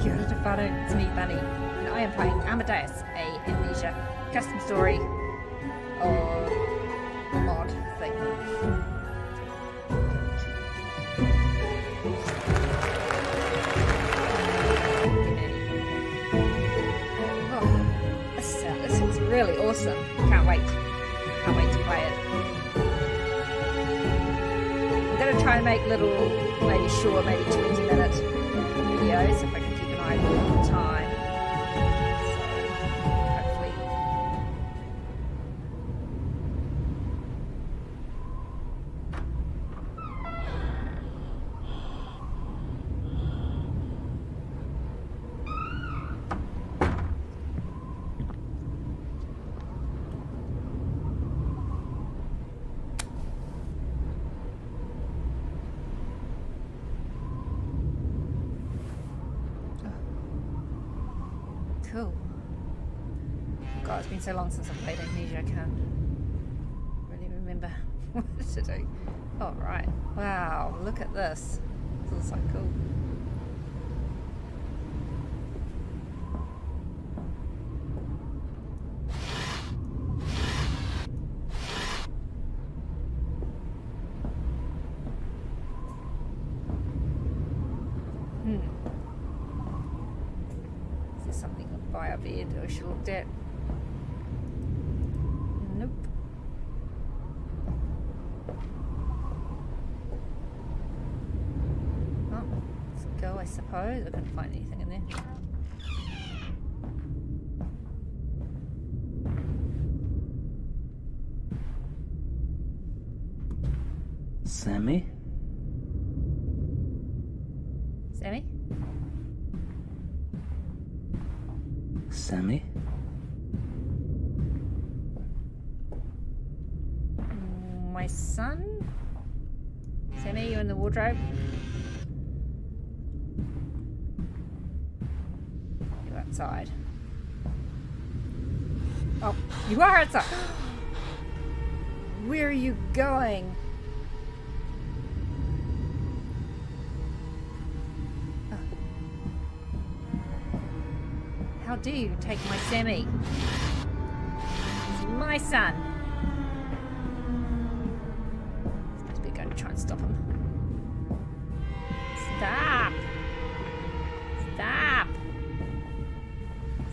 Kia ora te whare, it's me, Bunny, and I am playing Amadeus, a Amnesia custom story or mod thing. Oh, this looks really awesome. Can't wait to play it. I'm going to try and make little, maybe short, maybe 20-minute videos if I can keep an eye on the time. So, hopefully. Cool. God, it's been so long since I've played Amnesia, I can't really remember what to do. Oh, right. Wow, look at this. This is so cool. Something by our bed I should have looked at. Nope. Oh, let's go, I suppose. I couldn't find anything in there. Sammy? Sammy? Sammy? My son? Sammy, you in the wardrobe? You're outside. Oh, you are outside! Where are you going? How dare you take my Sammy? He's my son. I suppose we're going to try and stop him. Stop! Stop!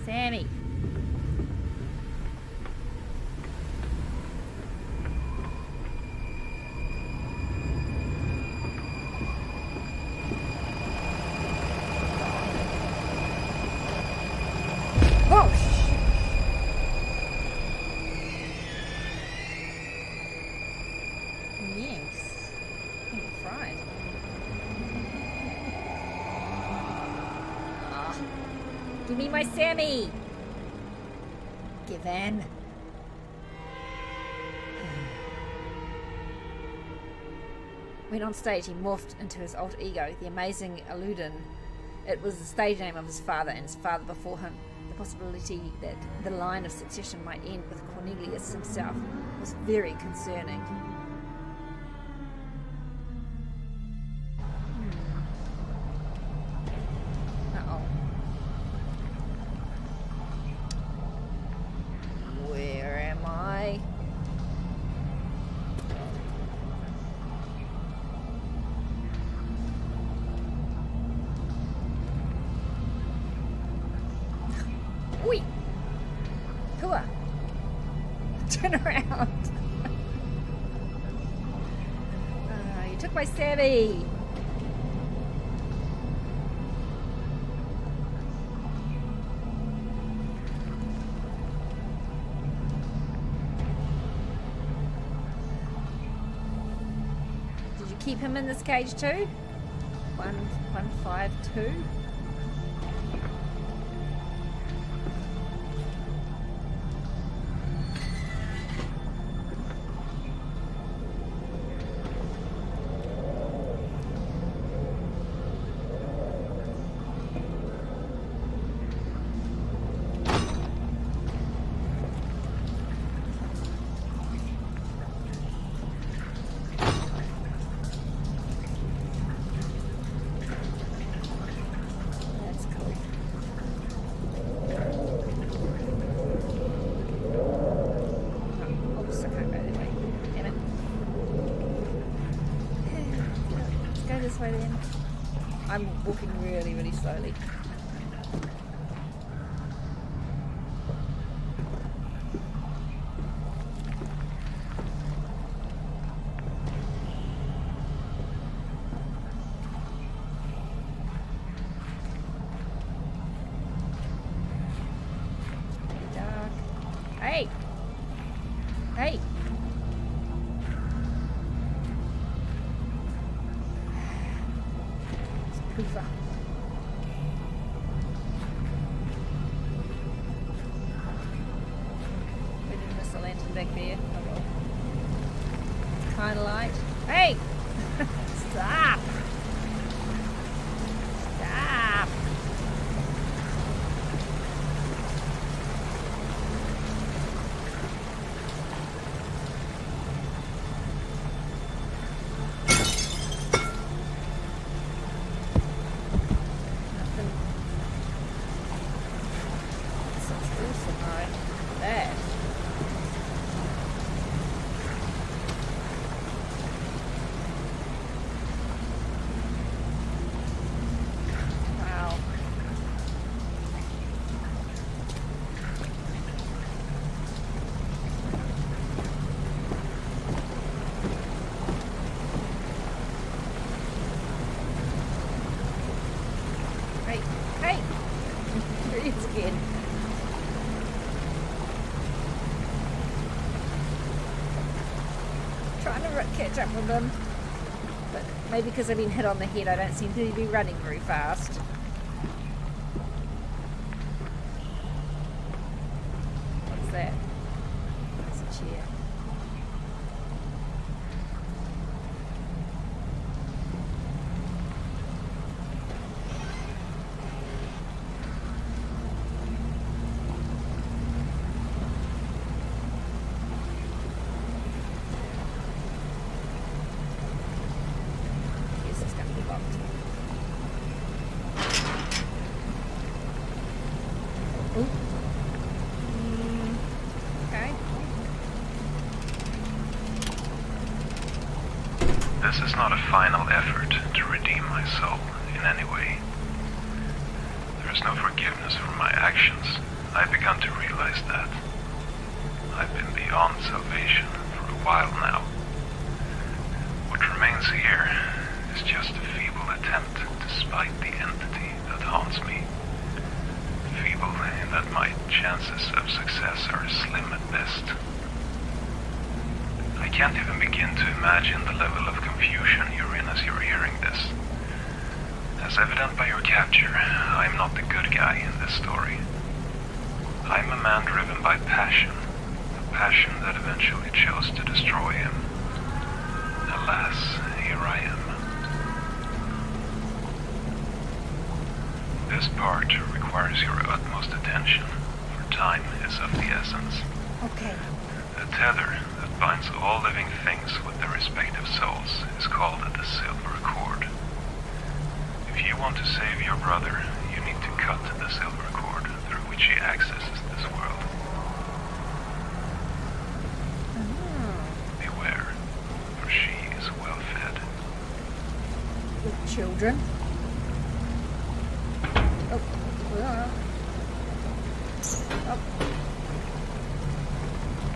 Sammy! Oh, yes. I'm fried. Ah, give me my Sammy. Give in. When on stage, he morphed into his alter ego, the Amazing Alduin. It was the stage name of his father and his father before him. The possibility that the line of succession might end with Cornelius himself was very concerning. Uh-oh. Where am I? Oi! Kua! Turn around! You took my Sammy! Did you keep him in this cage too? 152? go this way then. I'm walking really, really slowly. Dark. Hey! Hey! Poofer. We didn't miss the lantern back there. Oh well. It's kind of light. Hey! Stop! Stop! Nothing. This is awesome, though. That. Wow. Hey, hey! Here he is again. Trying to catch up with him. But maybe because I've been hit on the head, I don't seem to be running very fast. What's that? It's a chair. Yes, it's going to be locked. Ooh. Okay. This is not a final effort to redeem my soul in any way. There is no forgiveness for my actions. I've begun to realize that. I've been beyond salvation for a while now. What remains here is just a feeble attempt to spite the entity that haunts me. Feeble in that my chances of success are slim at best. I can't even begin to imagine the level of confusion you're in as you're hearing this. As evident by your capture, I'm not the good guy in this story. I'm a man driven by passion, a passion that eventually chose to destroy him. Alas, here I am. This part requires your utmost attention, for time is of the essence. Okay. The tether that binds all living things with their respective souls is called the silver cord. If you want to save your brother, you need to cut the silver cord through which he accesses this world. Beware, for she is well fed. With children. Oh. Oh.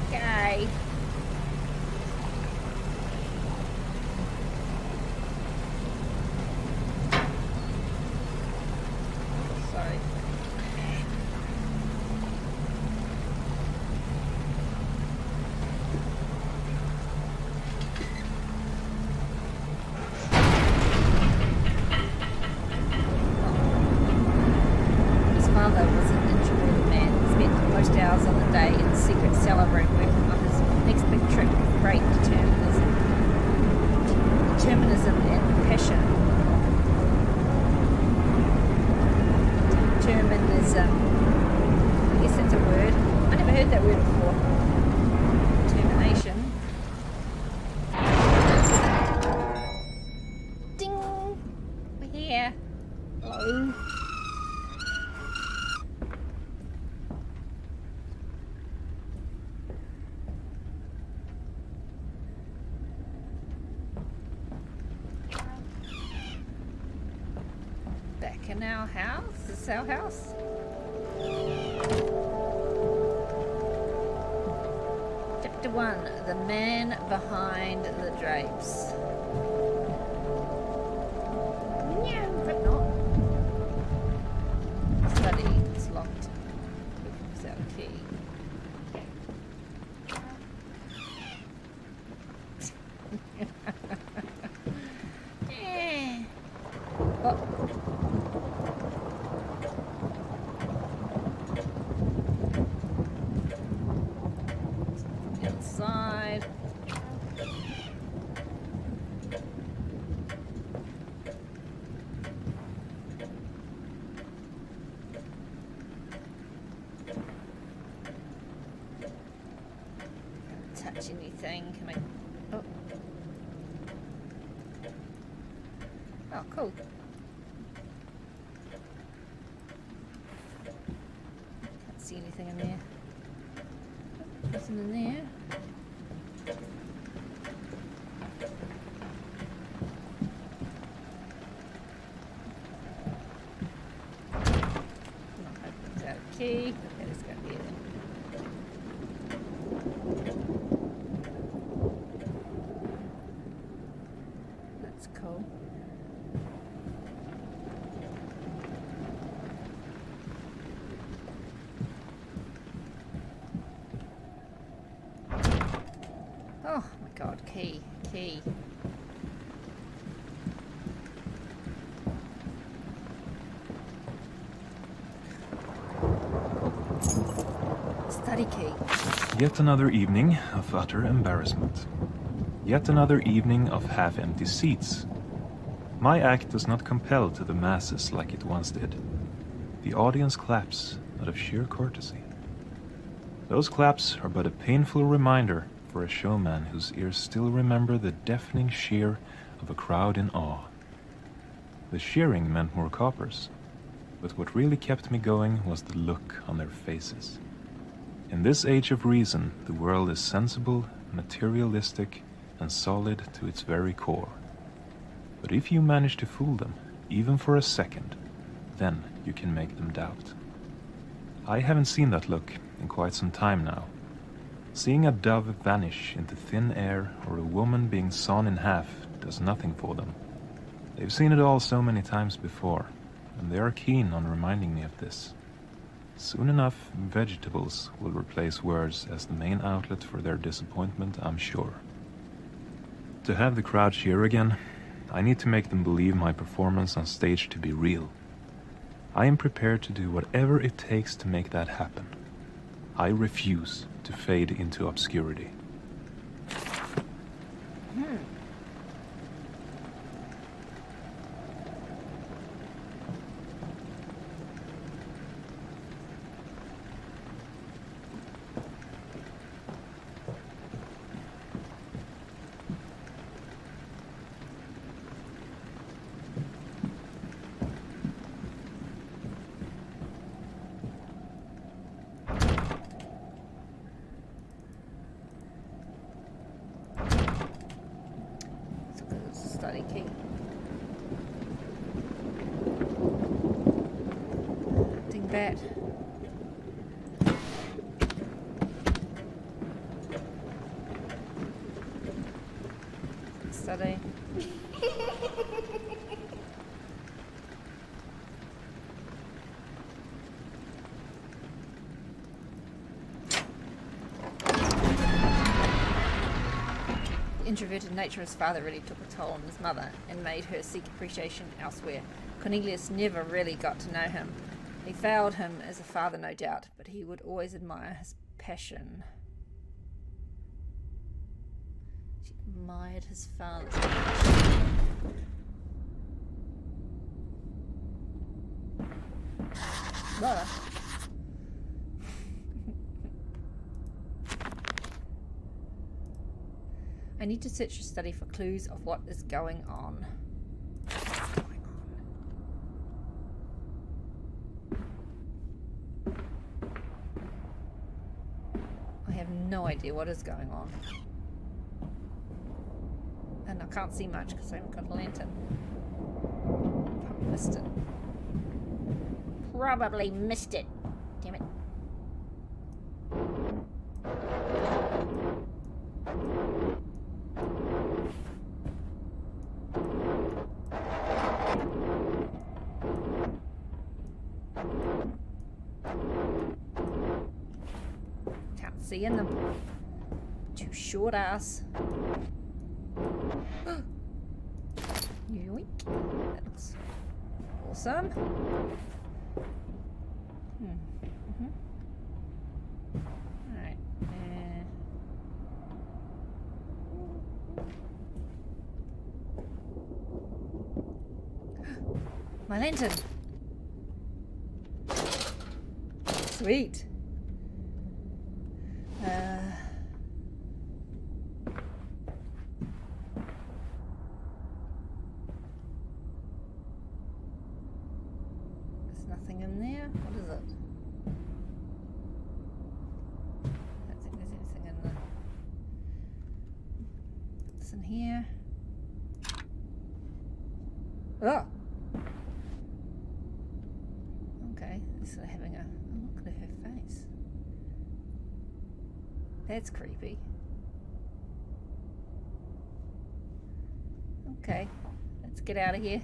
Okay. Sorry. His father was an introverted man. He spent most hours on the day in the secret cellar room working on his next big trick with great determinism and passion. Determinism. I guess that's a word. I never heard that word before. Determination. Ding! We're here. Hello. back in our house. Is this our house? Chapter 1. The Man Behind the Drapes. No, but not. Study. It's locked. Without a key. Oh. Inside. Can't touch anything. Can I? Oh. Oh, cool. Can't see anything in there. Nothing in there. Not hoping without a key, but that is going to be it. That's cool. Oh my god, key. Study key. Yet another evening of utter embarrassment. Yet another evening of half-empty seats. My act does not compel to the masses like it once did. The audience claps out of sheer courtesy. Those claps are but a painful reminder for a showman whose ears still remember the deafening sheer of a crowd in awe. The shearing meant more coppers, but what really kept me going was the look on their faces. In this age of reason, the world is sensible, materialistic, and solid to its very core. But if you manage to fool them, even for a second, then you can make them doubt. I haven't seen that look in quite some time now. Seeing a dove vanish into thin air or a woman being sawn in half does nothing for them. They've seen it all so many times before, and they are keen on reminding me of this. Soon enough, vegetables will replace words as the main outlet for their disappointment, I'm sure. To have the crowd cheer again, I need to make them believe my performance on stage to be real. I am prepared to do whatever it takes to make that happen. I refuse to fade into obscurity. Study key. Ding bat. Study. The introverted nature of his father really took a toll on his mother and made her seek appreciation elsewhere. Cornelius never really got to know him. He failed him as a father, no doubt, but he would always admire his passion. She admired his father's passion. What? I need to search your study for clues of what is going on. I have no idea what is going on. And I can't see much because I haven't got a lantern. Probably missed it. probably missed it. Damn it. Can't see in them. Too short ass. Yoink. That looks awesome. Alright. My lantern. Sweet. There's nothing in there. What is it? I don't think there's anything in there. What's in here? Oh! Okay, this is having a look at her face. That's creepy. Okay, let's get out of here.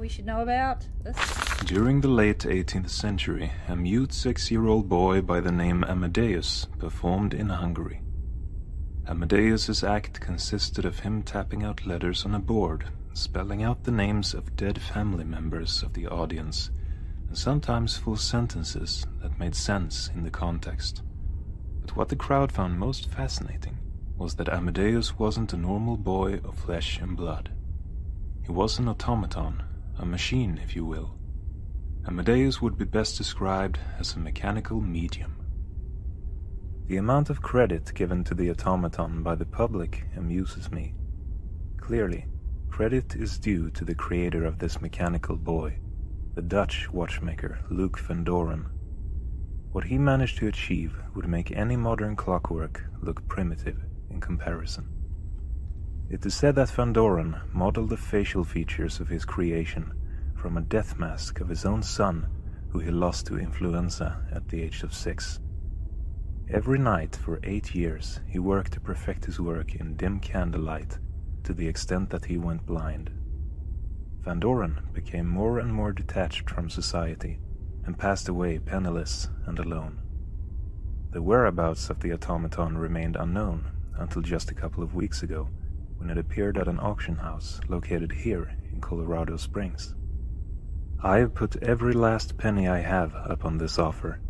We should know about this. During the late 18th century, a mute 6-year-old boy by the name Amadeus performed in Hungary. Amadeus's act consisted of him tapping out letters on a board, spelling out the names of dead family members of the audience, and sometimes full sentences that made sense in the context. But what the crowd found most fascinating was that Amadeus wasn't a normal boy of flesh and blood. He was an automaton, a machine, if you will. Amadeus would be best described as a mechanical medium. The amount of credit given to the automaton by the public amuses me. Clearly, credit is due to the creator of this mechanical boy, the Dutch watchmaker Luc van Doren. What he managed to achieve would make any modern clockwork look primitive in comparison. It is said that Van Doren modeled the facial features of his creation from a death mask of his own son, who he lost to influenza at the age of 6. Every night for 8 years he worked to perfect his work in dim candlelight, to the extent that he went blind. Van Doren became more and more detached from society, and passed away penniless and alone. The whereabouts of the automaton remained unknown until just a couple of weeks ago, when it appeared at an auction house located here in Colorado Springs. I have put every last penny I have up on this offer.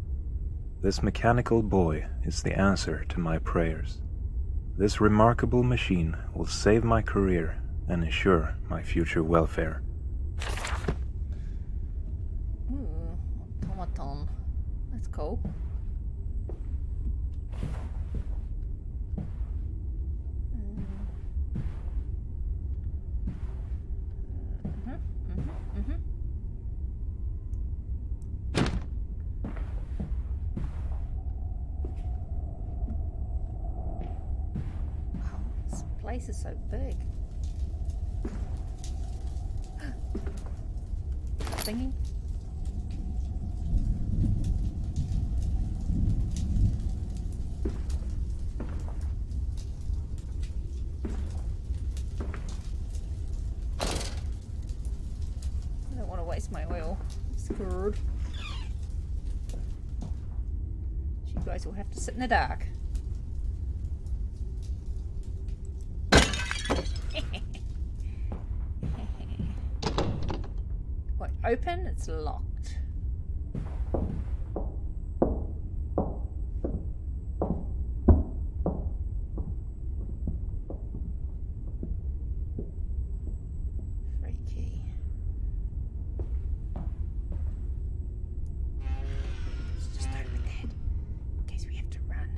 This mechanical boy is the answer to my prayers. This remarkable machine will save my career and ensure my future welfare. Automaton. That's cool. Place is so big. Singing. I don't want to waste my oil. I'm screwed. You guys will have to sit in the dark. Open, it's locked. Freaky. Let's just open that in case we have to run.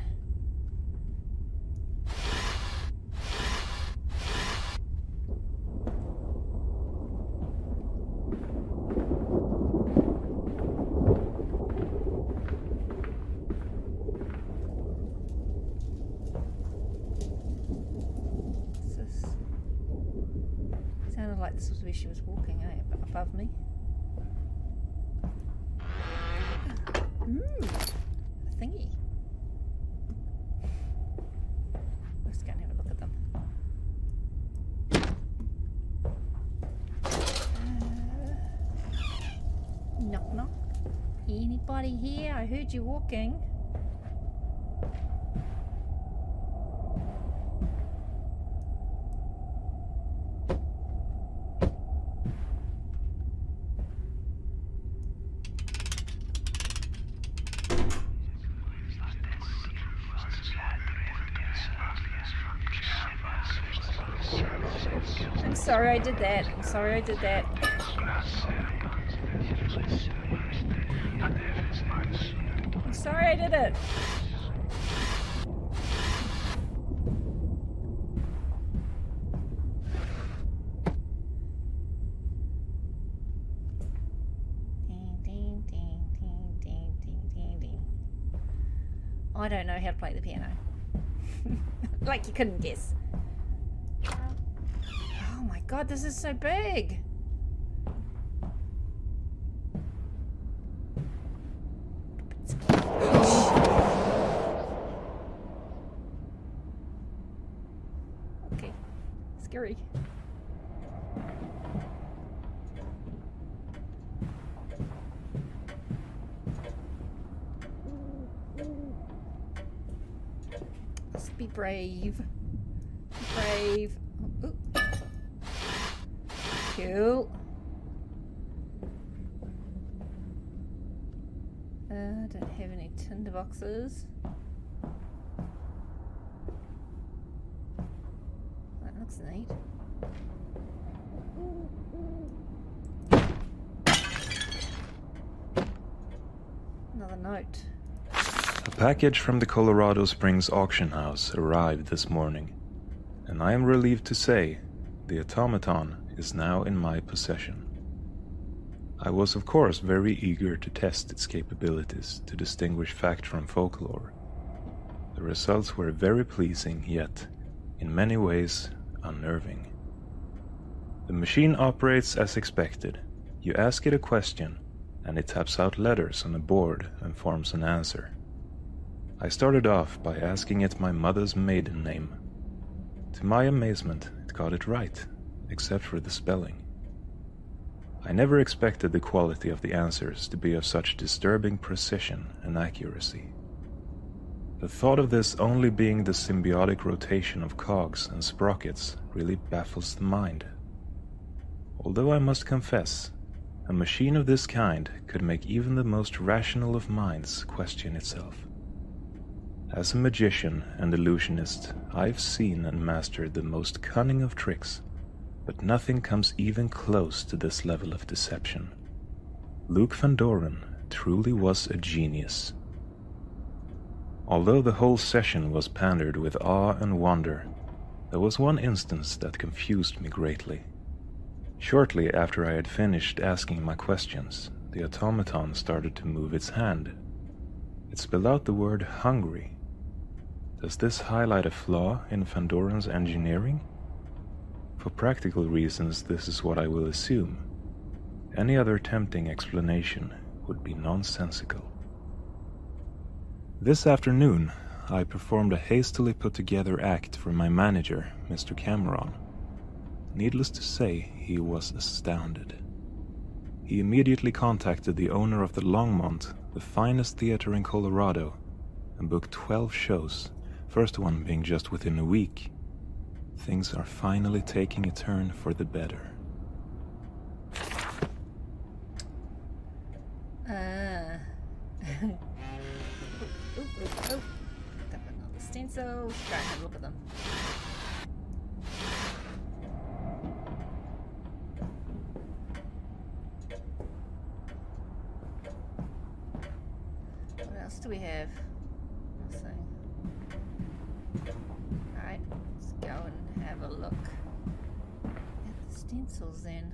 this was where she was walking, above me. A thingy. Let's go and have a look at them. Knock knock. Anybody here? I heard you walking. I'm sorry I did that. I'm sorry I did that. I'm sorry I did it. Ding, ding, ding, ding, ding, ding, ding, ding. I don't know how to play the piano. Like you couldn't guess. Oh my god, this is so big. Okay, scary. Let's be brave. Be brave. Ooh. Cool. Don't have any tinder boxes. That looks neat. Another note. A package from the Colorado Springs auction house arrived this morning, and I am relieved to say the automaton is now in my possession. I was of course very eager to test its capabilities to distinguish fact from folklore. The results were very pleasing, yet, in many ways, unnerving. The machine operates as expected. You ask it a question, and it taps out letters on a board and forms an answer. I started off by asking it my mother's maiden name. To my amazement, it got it right, except for the spelling. I never expected the quality of the answers to be of such disturbing precision and accuracy. The thought of this only being the symbiotic rotation of cogs and sprockets really baffles the mind. Although I must confess, a machine of this kind could make even the most rational of minds question itself. As a magician and illusionist, I've seen and mastered the most cunning of tricks, but nothing comes even close to this level of deception. Luke Van Doren truly was a genius. Although the whole session was pandered with awe and wonder, there was one instance that confused me greatly. Shortly after I had finished asking my questions, the automaton started to move its hand. It spelled out the word hungry. Does this highlight a flaw in Van Doren's engineering? For practical reasons, this is what I will assume. Any other tempting explanation would be nonsensical. This afternoon, I performed a hastily put-together act for my manager, Mr. Cameron. Needless to say, he was astounded. He immediately contacted the owner of the Longmont, the finest theater in Colorado, and booked 12 shows, first one being just within a week. Things are finally taking a turn for the better. Oh. Got another stencil. Let's go and have a look at them. What else do we have? Let's see. Alright, let's go and have a look at the stencils then.